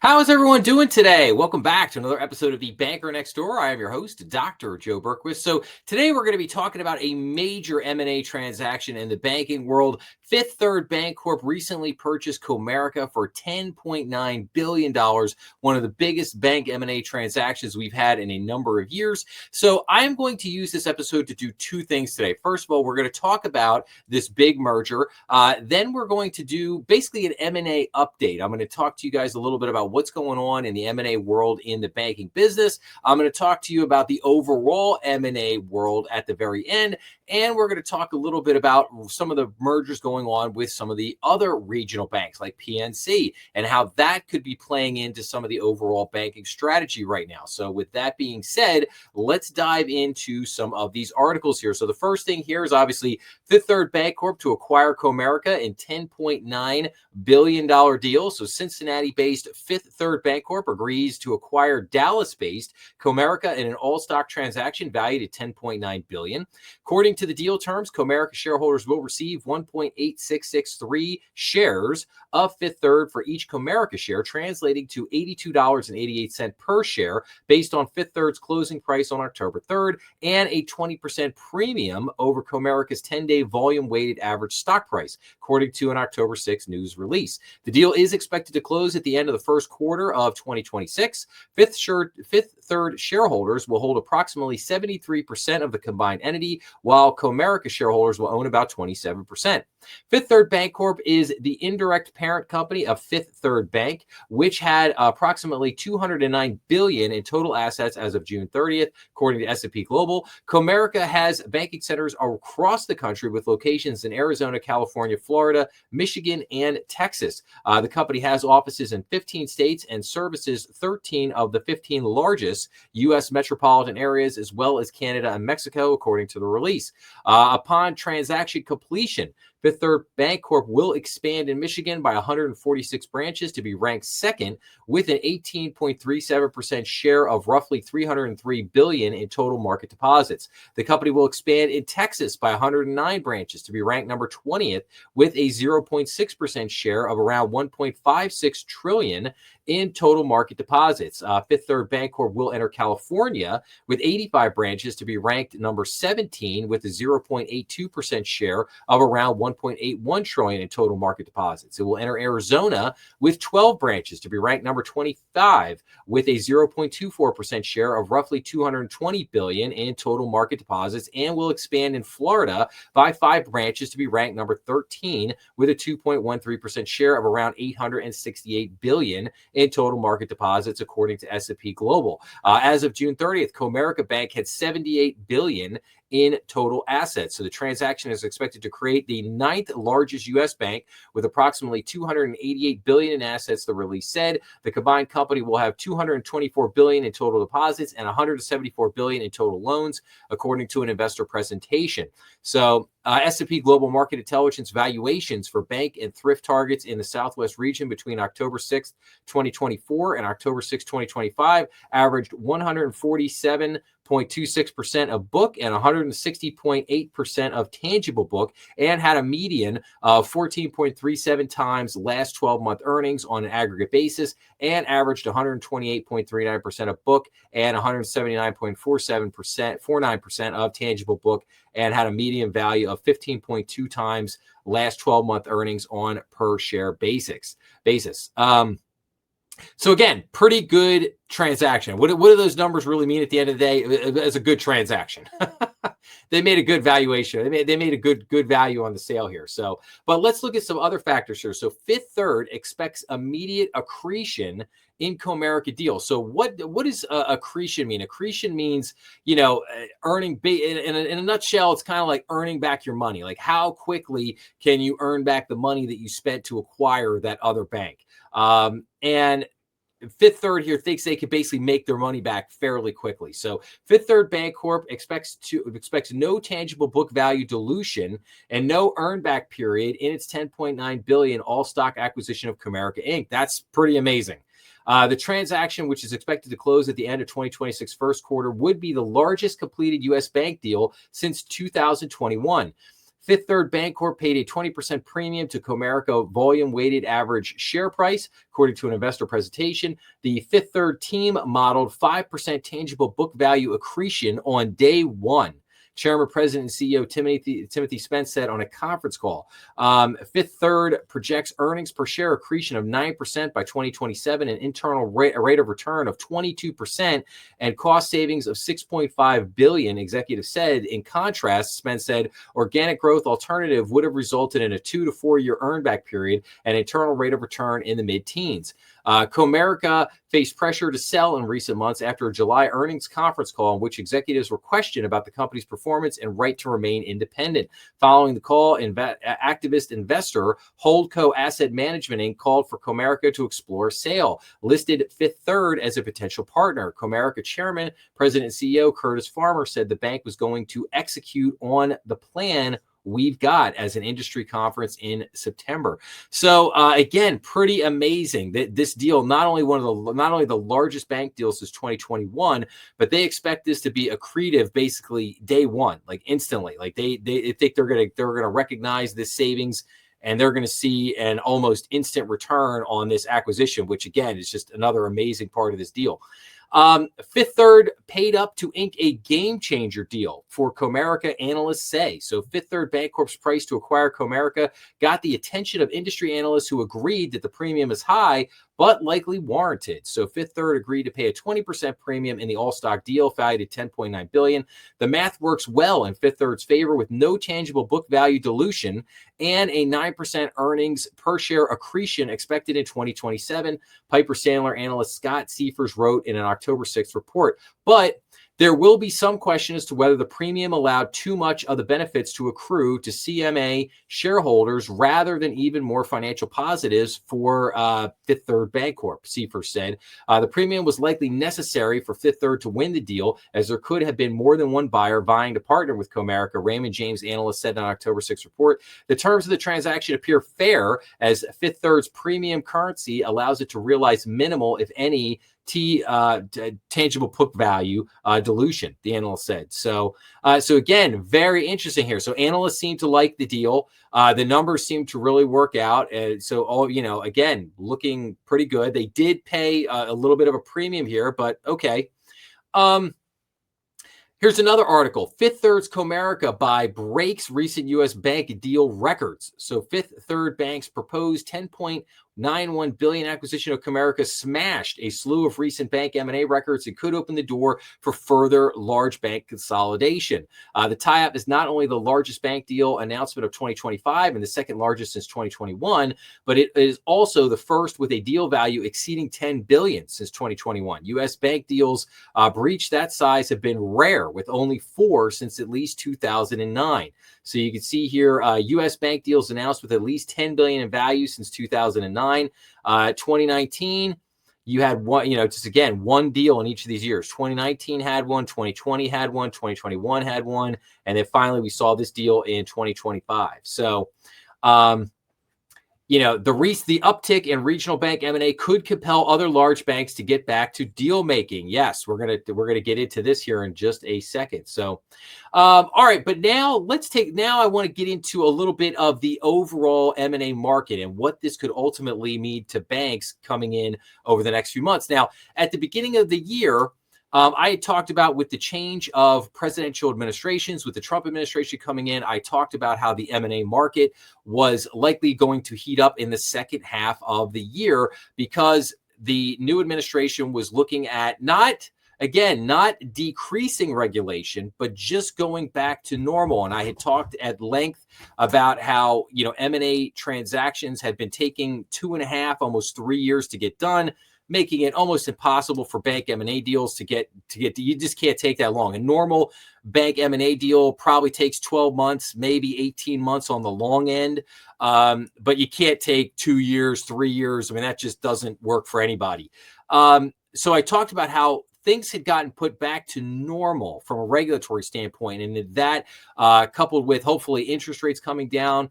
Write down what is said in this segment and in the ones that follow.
How is everyone doing today? Welcome back to another episode of The Banker Next Door. I am your host, Dr. Joe Berquist. So today we're going to be talking about a major M&A transaction in the banking world. Third Bancorp recently purchased Comerica for $10.9 billion, one of the biggest bank M&A transactions we've had in a number of years. So I am going to use this episode to do two things today. First of all, we're going to talk about this big merger. Then we're going to do basically an M&A update. I'm going to talk to you guys a little bit about what's going on in the M&A world in the banking business. I'm going to talk to you about the overall M&A world at the very end. And we're going to talk a little bit about some of the mergers going on with some of the other regional banks like PNC and how that could be playing into some of the overall banking strategy right now. So with that being said, let's dive into some of these articles here. So the first thing here is obviously Third Bancorp to acquire Comerica in $10.9 billion deal. So Cincinnati-based Third Bancorp agrees to acquire Dallas-based Comerica in an all-stock transaction valued at $10.9 billion. According to the deal terms, Comerica shareholders will receive 1.8663 shares of Fifth Third for each Comerica share, translating to $82.88 per share based on Fifth Third's closing price on October 3rd and a 20% premium over Comerica's 10-day volume-weighted average stock price, according to an October 6th news release. The deal is expected to close at the end of the first quarter of 2026. Fifth Third shareholders will hold approximately 73% of the combined entity, while Comerica shareholders will own about 27%. Fifth Third Bancorp is the indirect parent company of Fifth Third Bank, which had approximately $209 billion in total assets as of June 30th, according to S&P Global. Comerica has banking centers across the country with locations in Arizona, California, Florida, Michigan, and Texas. The company has offices in 15 states and services 13 of the 15 largest U.S. metropolitan areas, as well as Canada and Mexico, according to the release. Upon transaction completion, Fifth Third Bancorp will expand in Michigan by 146 branches to be ranked second with an 18.37% share of roughly $303 billion in total market deposits. The company will expand in Texas by 109 branches to be ranked number 20th with a 0.6% share of around $1.56 trillion in total market deposits. Fifth Third Bancorp will enter California with 85 branches to be ranked number 17 with a 0.82% share of around $1.81 trillion in total market deposits. It will enter Arizona with 12 branches to be ranked number 25 with a 0.24% share of roughly $220 billion in total market deposits, and will expand in Florida by 5 branches to be ranked number 13 with a 2.13% share of around $868 billion in total market deposits, according to S&P Global. As of June 30th, Comerica Bank had $78 billion in total assets. So the transaction is expected to create the 9th largest U.S. bank with approximately $288 billion in assets, the release said. The combined company will have $224 billion in total deposits and $174 billion in total loans, according to an investor presentation. So S&P Global Market Intelligence valuations for bank and thrift targets in the Southwest region between October 6th, 2024 and October 6th, 2025 averaged 147.26% of book and 160.8% of tangible book, and had a median of 14.37 times last 12-month earnings on an aggregate basis, and averaged 128.39% of book and 179.49% of tangible book, and had a median value of 15.2 times last 12-month earnings on per share basis. So again, pretty good transaction. What do those numbers really mean at the end of the day? As a good transaction. They made a good valuation. They made a good value on the sale here. So, but let's look at some other factors here. So Fifth Third expects immediate accretion in Comerica deal. So what does accretion mean? Accretion means, earning in a nutshell, it's kind of like earning back your money. Like how quickly can you earn back the money that you spent to acquire that other bank? And Fifth Third here thinks they could basically make their money back fairly quickly. So Fifth Third Bancorp expects no tangible book value dilution and no earn back period in its $10.9 billion all stock acquisition of Comerica Inc. That's pretty amazing. The transaction, which is expected to close at the end of 2026 first quarter, would be the largest completed U.S. bank deal since 2021. Fifth Third Bancorp paid a 20% premium to Comerica volume weighted average share price, according to an investor presentation. The Fifth Third team modeled 5% tangible book value accretion on day one. Chairman, President, and CEO Timothy Spence said on a conference call. Fifth Third projects earnings per share accretion of 9% by 2027, an internal rate of return of 22%, and cost savings of $6.5 billion, executive said. In contrast, Spence said organic growth alternative would have resulted in a 2 to 4 year earn back period and internal rate of return in the mid-teens. Comerica faced pressure to sell in recent months after a July earnings conference call in which executives were questioned about the company's performance and right to remain independent. Following the call, activist investor Holdco Asset Management Inc. called for Comerica to explore sale, listed Fifth Third as a potential partner. Comerica Chairman, President, and CEO Curtis Farmer said the bank was going to execute on the plan we've got as an industry conference in September. So again, pretty amazing that this deal, not only the largest bank deal since 2021, but they expect this to be accretive basically day one, like instantly. Like they think they're gonna recognize this savings and they're going to see an almost instant return on this acquisition, which again is just another amazing part of this deal. Fifth Third paid up to ink a game-changer deal for Comerica, analysts say. So Fifth Third Bancorp's price to acquire Comerica got the attention of industry analysts who agreed that the premium is high, but likely warranted. So Fifth Third agreed to pay a 20% premium in the all-stock deal, valued at $10.9 billion. The math works well in Fifth Third's favor with no tangible book value dilution and a 9% earnings per share accretion expected in 2027, Piper Sandler analyst Scott Seifers wrote in an October 6th report. But there will be some question as to whether the premium allowed too much of the benefits to accrue to CMA shareholders rather than even more financial positives for Fifth Third Bancorp, Seifers said. The premium was likely necessary for Fifth Third to win the deal, as there could have been more than one buyer vying to partner with Comerica, Raymond James analyst said in an October 6th report. The terms of the transaction appear fair, as Fifth Third's premium currency allows it to realize minimal, if any, tangible book value dilution, the analyst said. So again, very interesting here. So analysts seem to like the deal. The numbers seem to really work out. So again, looking pretty good. They did pay a little bit of a premium here, but okay. Here's another article. Fifth Third's Comerica buy breaks recent U.S. bank deal records. So Fifth Third Bank's proposed $10.91 billion acquisition of Comerica smashed a slew of recent bank M&A records and could open the door for further large bank consolidation. The tie-up is not only the largest bank deal announcement of 2025 and the second largest since 2021, but it is also the first with a deal value exceeding $10 billion since 2021. U.S. bank deals breach that size have been rare, with only 4 since at least 2009. So you can see here, U.S. bank deals announced with at least $10 billion in value since 2009. 2019, you had one, just again, one deal in each of these years. 2019 had one, 2020 had one, 2021 had one, and then finally we saw this deal in 2025. So, the uptick in regional bank M&A could compel other large banks to get back to deal making. Yes, we're gonna get into this here in just a second. So, all right, but now I want to get into a little bit of the overall M&A market and what this could ultimately mean to banks coming in over the next few months. Now, at the beginning of the year, I had talked about with the change of presidential administrations, with the Trump administration coming in, I talked about how the M&A market was likely going to heat up in the second half of the year because the new administration was looking at not decreasing regulation, but just going back to normal. And I had talked at length about how, M&A transactions had been taking 2.5, almost 3 years to get done, making it almost impossible for bank M&A deals to get. You just can't take that long. A normal bank M&A deal probably takes 12 months, maybe 18 months on the long end. But you can't take 2 years, 3 years. I mean, that just doesn't work for anybody. So I talked about how things had gotten put back to normal from a regulatory standpoint, and that coupled with hopefully interest rates coming down,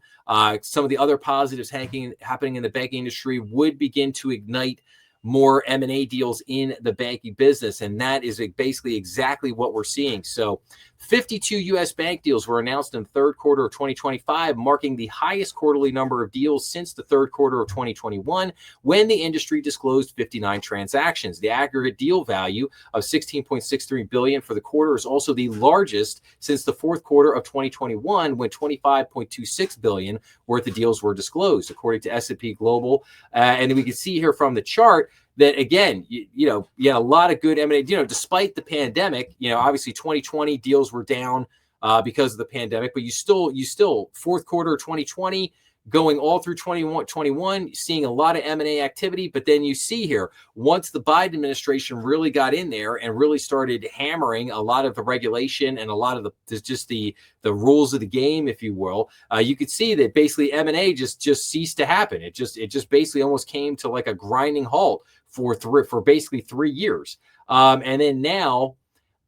some of the other positives happening in the banking industry would begin to ignite more M&A deals in the banking business. And that is basically exactly what we're seeing. So 52 U.S. bank deals were announced in the third quarter of 2025, marking the highest quarterly number of deals since the third quarter of 2021, when the industry disclosed 59 transactions. The aggregate deal value of $16.63 billion for the quarter is also the largest since the fourth quarter of 2021, when $25.26 billion worth of deals were disclosed, according to S&P Global. And we can see here from the chart that, again, you had a lot of good M&A, despite the pandemic. Obviously 2020 deals were down because of the pandemic, but you still fourth quarter of 2020 going all through 2021, seeing a lot of M&A activity. But then you see here, once the Biden administration really got in there and really started hammering a lot of the regulation and a lot of the rules of the game, if you will, you could see that basically M&A just ceased to happen. It just basically almost came to like a grinding halt for basically 3 years. And then now,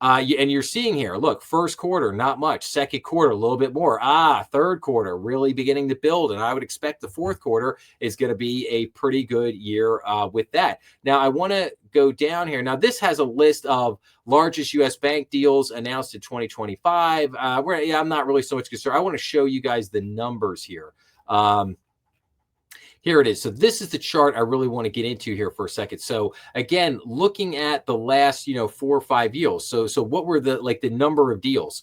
and you're seeing here, look, first quarter, not much. Second quarter, a little bit more. Third quarter, really beginning to build. And I would expect the fourth quarter is going to be a pretty good year with that. Now, I want to go down here. Now, this has a list of largest U.S. bank deals announced in 2025. I'm not really so much concerned. I want to show you guys the numbers here. Here it is. So this is the chart I really want to get into here for a second. So again, looking at the last, 4 or 5 years. So what were the number of deals?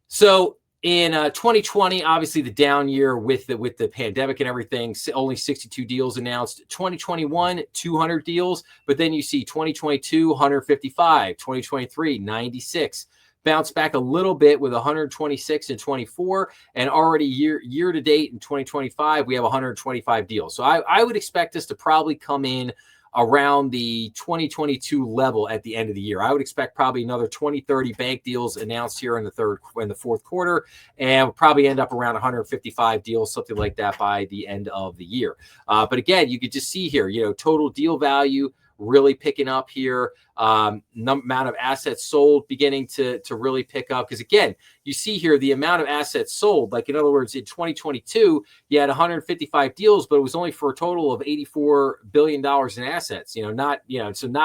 So in 2020, obviously the down year with the pandemic and everything, only 62 deals announced. 2021, 200 deals, but then you see 2022, 155, 2023, 96. Bounce back a little bit with 126 and 24, and already year to date in 2025 we have 125 deals. So I would expect us to probably come in around the 2022 level at the end of the year. I would expect probably another 20-30 bank deals announced here in the fourth quarter, and we'll probably end up around 155 deals, something like that, by the end of the year. But again, you could just see here, total deal value really picking up here. Amount of assets sold beginning to really pick up, because again, you see here the amount of assets sold. Like, in other words, in 2022 you had 155 deals, but it was only for a total of $84 billion in assets. So not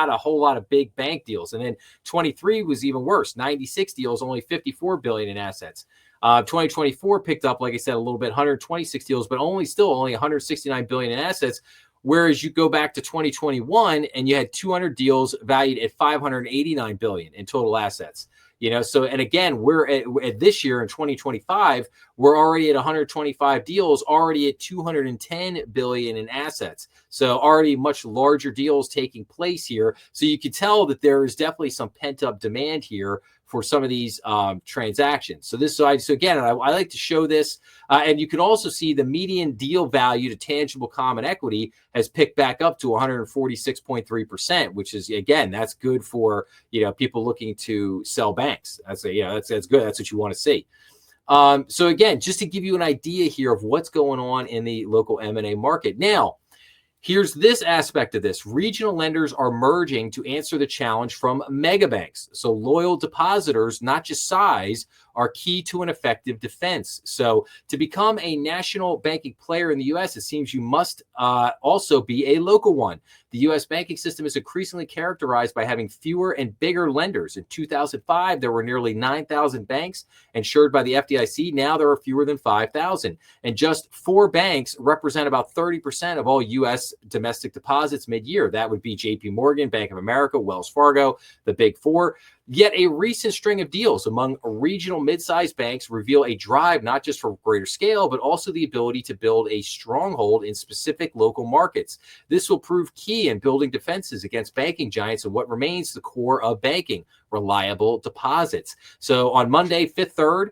a whole lot of big bank deals. And then 23 was even worse, 96 deals, only $54 billion in assets. 2024 picked up, like I said, a little bit, 126 deals, but only 169 billion in assets. Whereas you go back to 2021 and you had 200 deals valued at 589 billion in total assets. So, and again, we're at this year in 2025, we're already at 125 deals, already at 210 billion in assets. So already much larger deals taking place here. So you can tell that there is definitely some pent up demand here for some of these transactions. So again, I like to show this, and you can also see the median deal value to tangible common equity has picked back up to 146.3%, which is, again, that's good for people looking to sell banks. That's good. That's what you want to see. So again, just to give you an idea here of what's going on in the local M&A market now. Here's this aspect of this. Regional lenders are merging to answer the challenge from mega banks. So loyal depositors, not just size, are key to an effective defense. So to become a national banking player in the U.S., it seems you must also be a local one. The U.S. banking system is increasingly characterized by having fewer and bigger lenders. In 2005, there were nearly 9,000 banks insured by the FDIC. Now there are fewer than 5,000. And just 4 banks represent about 30% of all U.S. domestic deposits mid-year. That would be JP Morgan, Bank of America, Wells Fargo, the Big Four. Yet a recent string of deals among regional mid-sized banks reveal a drive not just for greater scale, but also the ability to build a stronghold in specific local markets. This will prove key in building defenses against banking giants and what remains the core of banking, reliable deposits. So on Monday, Fifth Third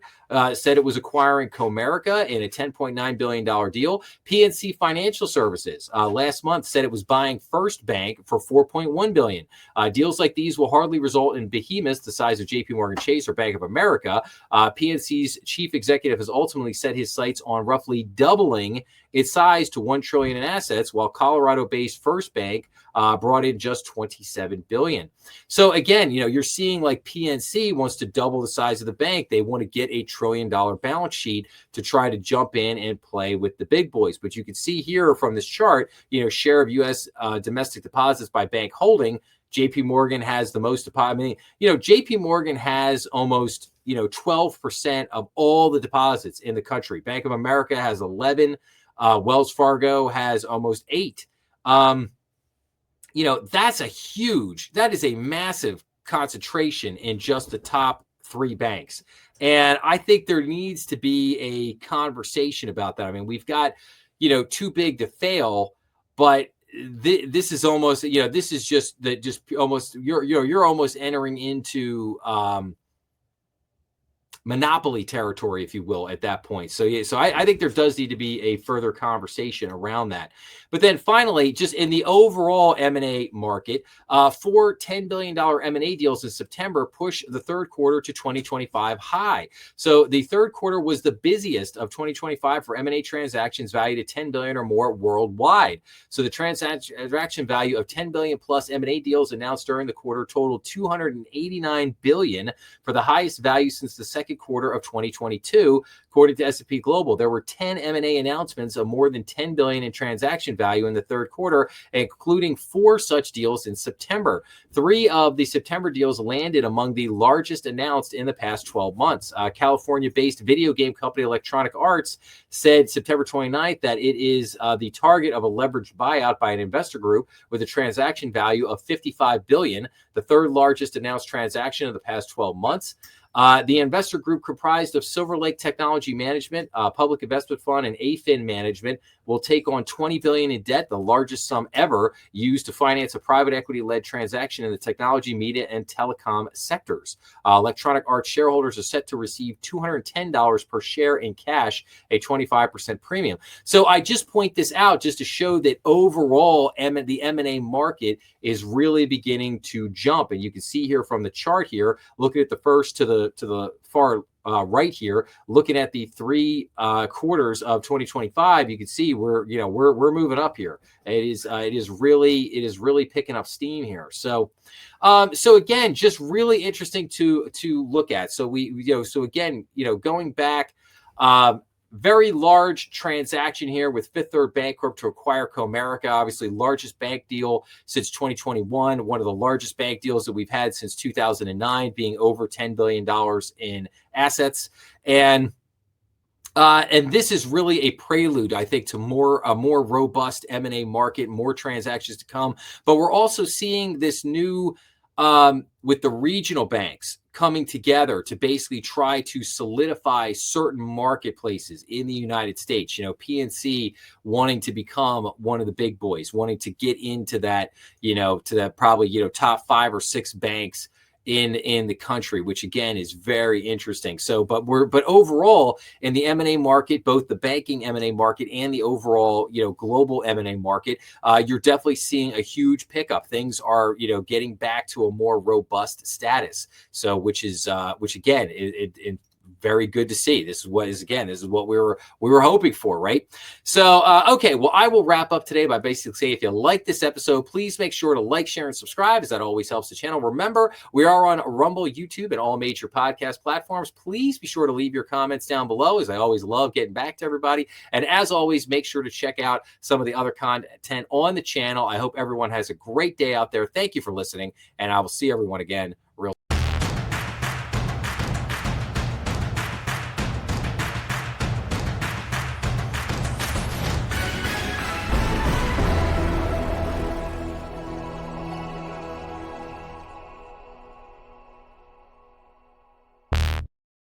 said it was acquiring Comerica in a $10.9 billion deal. PNC Financial Services last month said it was buying First Bank for $4.1 billion. Deals like these will hardly result in behemoths the size of JP Morgan Chase or Bank of America. PNC's chief executive has ultimately set his sights on roughly doubling its size to $1 trillion in assets, while Colorado-based First Bank brought in just $27 billion. So again, you're seeing like PNC wants to double the size of the bank. They want to get a $1 trillion balance sheet to try to jump in and play with the big boys. But you can see here from this chart, share of U.S. Domestic deposits by bank holding JP Morgan has the most deposit. I mean, JP Morgan has almost 12% of all the deposits in the country. Bank of America has 11. Wells Fargo has almost 8. That is a massive concentration in just the top 3 banks. And I think there needs to be a conversation about that. I mean, we've got, too big to fail, but this is almost, this is just almost, you're almost entering into, monopoly territory, if you will, at that point. So I think there does need to be a further conversation around that. But then finally, just in the overall M&A market, 4 $10 billion M&A deals in September push the third quarter to 2025 high. So the third quarter was the busiest of 2025 for M&A transactions valued at 10 billion or more worldwide. So the transaction value of 10 billion plus M&A deals announced during the quarter totaled 289 billion, for the highest value since the second quarter of 2022, according to S&P Global. There were 10 M&A announcements of more than 10 billion in transaction value in the third quarter, including 4 such deals in September. 3 of the September deals landed among the largest announced in the past 12 months. California-based video game company Electronic Arts said September 29th that it is the target of a leveraged buyout by an investor group with a transaction value of 55 billion, the third largest announced transaction of the past 12 months. The investor group, comprised of Silver Lake Technology Management, Public Investment Fund, and AFIN Management, will take on $20 billion in debt, the largest sum ever used to finance a private equity-led transaction in the technology, media, and telecom sectors. Electronic Arts shareholders are set to receive $210 per share in cash, a 25% premium. So I just point this out just to show that overall the M&A market is really beginning to jump. And you can see here from the chart here, looking at the first to the far right here, looking at the 3 quarters of 2025, you can see we're moving up here. It is really picking up steam here. So again, just really interesting to look at. So going back, very large transaction here with Third Bancorp to acquire Comerica, obviously largest bank deal since 2021, one of the largest bank deals that we've had since 2009, being over $10 billion in assets. And this is really a prelude, I think, to a more robust M&A market, more transactions to come. But we're also seeing this new, with the regional banks coming together to basically try to solidify certain marketplaces in the United States. PNC wanting to become one of the big boys, wanting to get into that, to that probably, top 5 or 6 banks in the country, which again is very interesting. So, but overall in the M&A market, both the banking M&A market and the overall, global M&A market, you're definitely seeing a huge pickup. Things are, getting back to a more robust status. So, which again, it very good to see. This is what we were hoping for, right? So, okay, well, I will wrap up today by basically saying, if you like this episode, please make sure to like, share, and subscribe, as that always helps the channel. Remember, we are on Rumble, YouTube, and all major podcast platforms. Please be sure to leave your comments down below, as I always love getting back to everybody. And as always, make sure to check out some of the other content on the channel. I hope everyone has a great day out there. Thank you for listening, and I will see everyone again